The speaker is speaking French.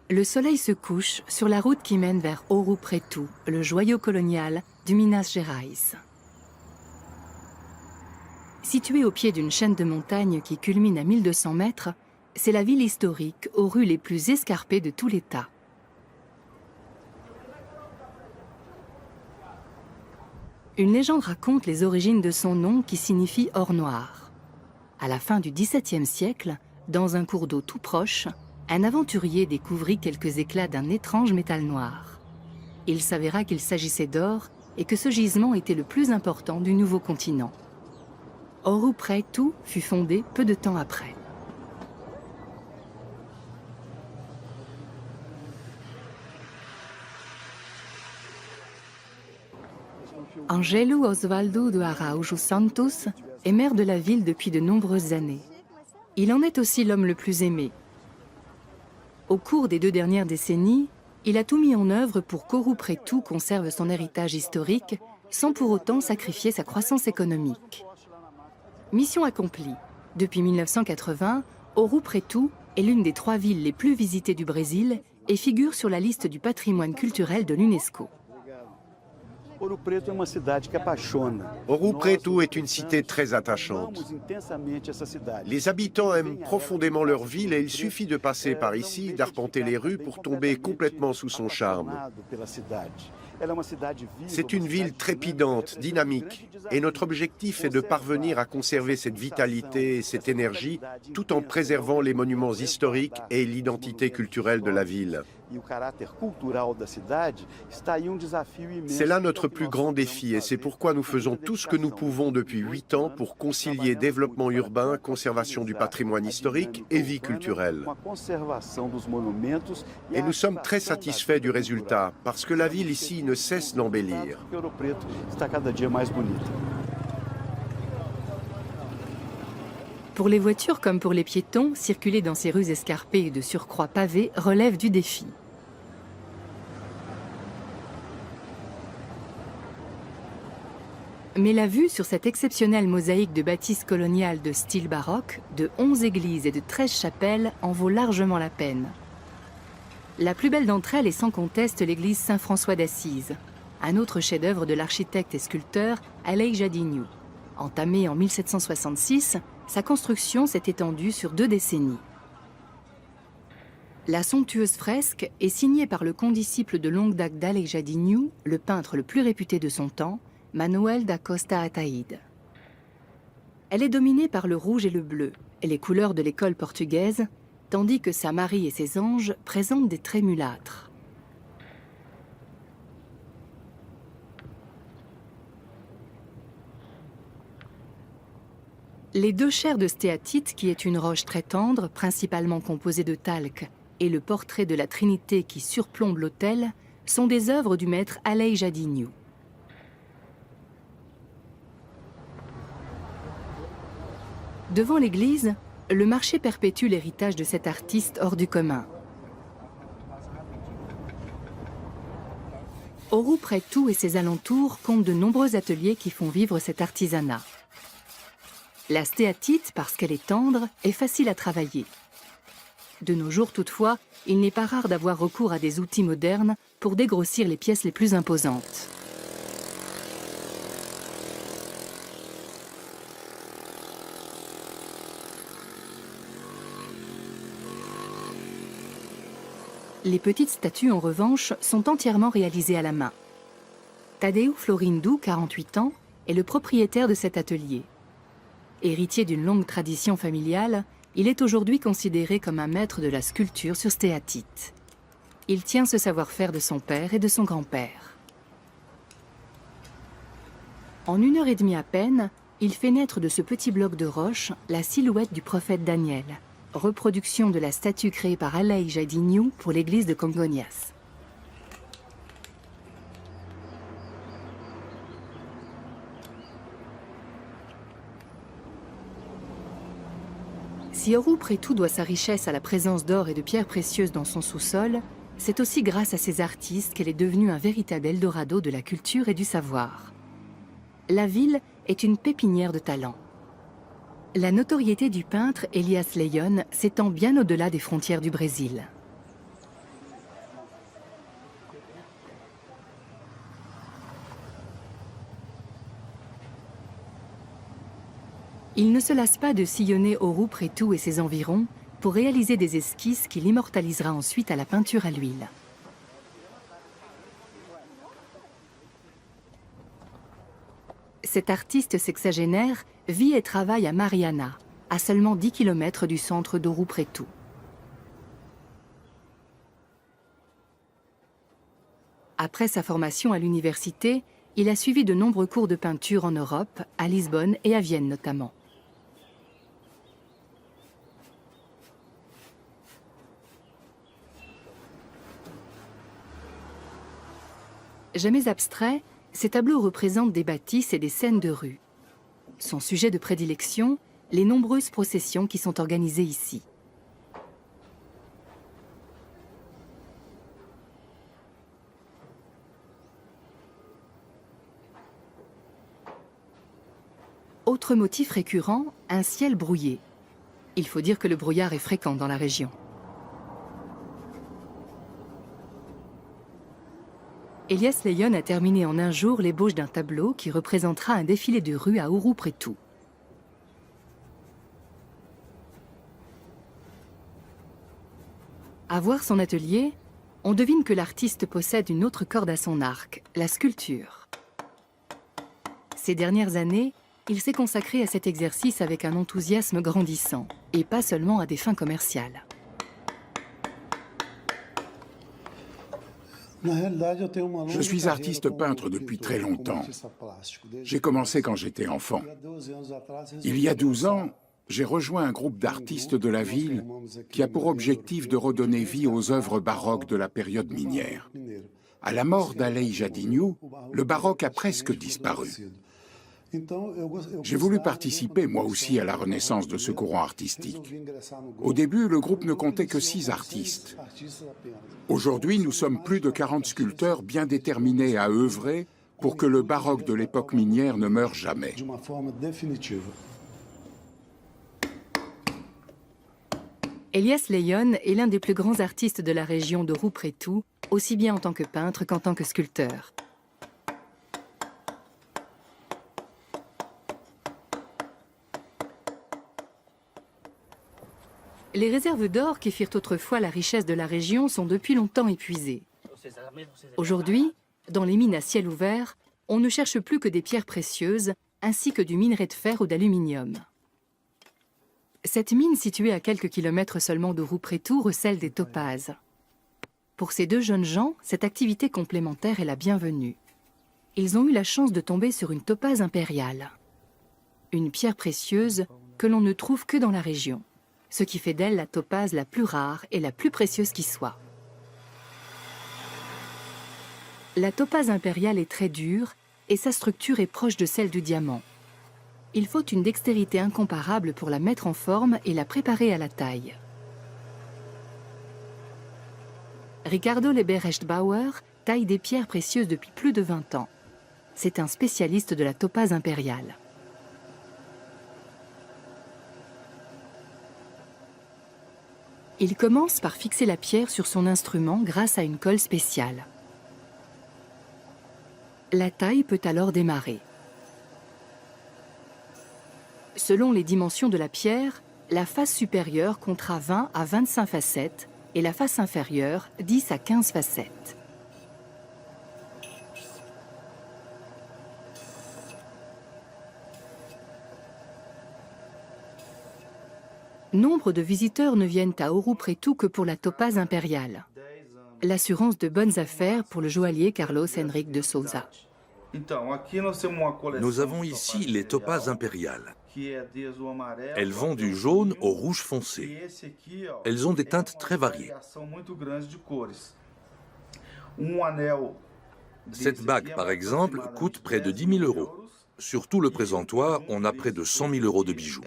Le soleil se couche sur la route qui mène vers Ouro Preto, le joyau colonial du Minas Gerais. Située au pied d'une chaîne de montagnes qui culmine à 1200 mètres, c'est la ville historique aux rues les plus escarpées de tout l'État. Une légende raconte les origines de son nom qui signifie or noir. À la fin du XVIIe siècle, dans un cours d'eau tout proche, un aventurier découvrit quelques éclats d'un étrange métal noir. Il s'avéra qu'il s'agissait d'or et que ce gisement était le plus important du nouveau continent. Ouro Preto fut fondé peu de temps après. Angelo Osvaldo de Araújo Santos est maire de la ville depuis de nombreuses années. Il en est aussi l'homme le plus aimé. Au cours des 2 dernières décennies, il a tout mis en œuvre pour qu'Ouro Preto conserve son héritage historique sans pour autant sacrifier sa croissance économique. Mission accomplie. Depuis 1980, Ouro Preto est l'une des 3 villes les plus visitées du Brésil et figure sur la liste du patrimoine culturel de l'UNESCO. Ouro Preto est une cité très attachante. Les habitants aiment profondément leur ville et il suffit de passer par ici, d'arpenter les rues pour tomber complètement sous son charme. C'est une ville trépidante, dynamique, et notre objectif est de parvenir à conserver cette vitalité et cette énergie tout en préservant les monuments historiques et l'identité culturelle de la ville. C'est là notre plus grand défi et c'est pourquoi nous faisons tout ce que nous pouvons depuis 8 ans pour concilier développement urbain, conservation du patrimoine historique et vie culturelle. Et nous sommes très satisfaits du résultat parce que la ville ici ne cesse d'embellir. Pour les voitures comme pour les piétons, circuler dans ces rues escarpées et de surcroît pavées relève du défi. Mais la vue sur cette exceptionnelle mosaïque de bâtisses coloniales de style baroque, de 11 églises et de 13 chapelles en vaut largement la peine. La plus belle d'entre elles est sans conteste l'église Saint-François d'Assise, un autre chef-d'œuvre de l'architecte et sculpteur Aleijadinho. Entamée en 1766, sa construction s'est étendue sur 2 décennies. La somptueuse fresque est signée par le condisciple de longue date d'Aleijadinho, le peintre le plus réputé de son temps, Manuel da Costa Ataíde. Elle est dominée par le rouge et le bleu, et les couleurs de l'école portugaise, tandis que sa Marie et ses anges présentent des traits mulâtres. Les 2 chaires de stéatite, qui est une roche très tendre, principalement composée de talc, et le portrait de la Trinité qui surplombe l'autel, sont des œuvres du maître Aleijadinho. Devant l'église, le marché perpétue l'héritage de cet artiste hors du commun. Ouro Preto et ses alentours comptent de nombreux ateliers qui font vivre cet artisanat. La stéatite, parce qu'elle est tendre, est facile à travailler. De nos jours toutefois, il n'est pas rare d'avoir recours à des outils modernes pour dégrossir les pièces les plus imposantes. Les petites statues, en revanche, sont entièrement réalisées à la main. Tadeu Florindo, 48 ans, est le propriétaire de cet atelier. Héritier d'une longue tradition familiale, il est aujourd'hui considéré comme un maître de la sculpture sur stéatite. Il tient ce savoir-faire de son père et de son grand-père. En 1h30 à peine, il fait naître de ce petit bloc de roche la silhouette du prophète Daniel, reproduction de la statue créée par Aleijadinho pour l'église de Congonhas. Si Ouro Preto doit sa richesse à la présence d'or et de pierres précieuses dans son sous-sol, c'est aussi grâce à ces artistes qu'elle est devenue un véritable Eldorado de la culture et du savoir. La ville est une pépinière de talents. La notoriété du peintre Elias Leon s'étend bien au-delà des frontières du Brésil. Il ne se lasse pas de sillonner Ouro Preto et ses environs pour réaliser des esquisses qu'il immortalisera ensuite à la peinture à l'huile. Cet artiste sexagénaire vit et travaille à Mariana, à seulement 10 km du centre d'Ouro Preto. Après sa formation à l'université, il a suivi de nombreux cours de peinture en Europe, à Lisbonne et à Vienne notamment. Jamais abstrait, ses tableaux représentent des bâtisses et des scènes de rue. Son sujet de prédilection, les nombreuses processions qui sont organisées ici. Autre motif récurrent, un ciel brouillé. Il faut dire que le brouillard est fréquent dans la région. Elias Leyon a terminé en un jour l'ébauche d'un tableau qui représentera un défilé de rue à Ouro Preto. À voir son atelier, on devine que l'artiste possède une autre corde à son arc, la sculpture. Ces dernières années, il s'est consacré à cet exercice avec un enthousiasme grandissant, et pas seulement à des fins commerciales. Je suis artiste peintre depuis très longtemps. J'ai commencé quand j'étais enfant. Il y a 12 ans, j'ai rejoint un groupe d'artistes de la ville qui a pour objectif de redonner vie aux œuvres baroques de la période minière. À la mort d'Aleija Dinho, le baroque a presque disparu. J'ai voulu participer, moi aussi, à la renaissance de ce courant artistique. Au début, le groupe ne comptait que 6 artistes. Aujourd'hui, nous sommes plus de 40 sculpteurs bien déterminés à œuvrer pour que le baroque de l'époque minière ne meure jamais. Elias Leyon est l'un des plus grands artistes de la région d'Ouro Preto, aussi bien en tant que peintre qu'en tant que sculpteur. Les réserves d'or qui firent autrefois la richesse de la région sont depuis longtemps épuisées. Aujourd'hui, dans les mines à ciel ouvert, on ne cherche plus que des pierres précieuses, ainsi que du minerai de fer ou d'aluminium. Cette mine, située à quelques kilomètres seulement d'Ouro Preto, recèle des topazes. Pour ces deux jeunes gens, cette activité complémentaire est la bienvenue. Ils ont eu la chance de tomber sur une topaze impériale, une pierre précieuse que l'on ne trouve que dans la région, ce qui fait d'elle la topaze la plus rare et la plus précieuse qui soit. La topaze impériale est très dure et sa structure est proche de celle du diamant. Il faut une dextérité incomparable pour la mettre en forme et la préparer à la taille. Ricardo Leberecht-Bauer taille des pierres précieuses depuis plus de 20 ans. C'est un spécialiste de la topaze impériale. Il commence par fixer la pierre sur son instrument grâce à une colle spéciale. La taille peut alors démarrer. Selon les dimensions de la pierre, la face supérieure comptera 20 à 25 facettes et la face inférieure 10 à 15 facettes. Nombre de visiteurs ne viennent à Ouro Preto que pour la topaze impériale. L'assurance de bonnes affaires pour le joaillier Carlos Henrique de Souza. Nous avons ici les topazes impériales. Elles vont du jaune au rouge foncé. Elles ont des teintes très variées. Cette bague, par exemple, coûte près de 10 000 €. Sur tout le présentoir, on a près de 100 000 € de bijoux.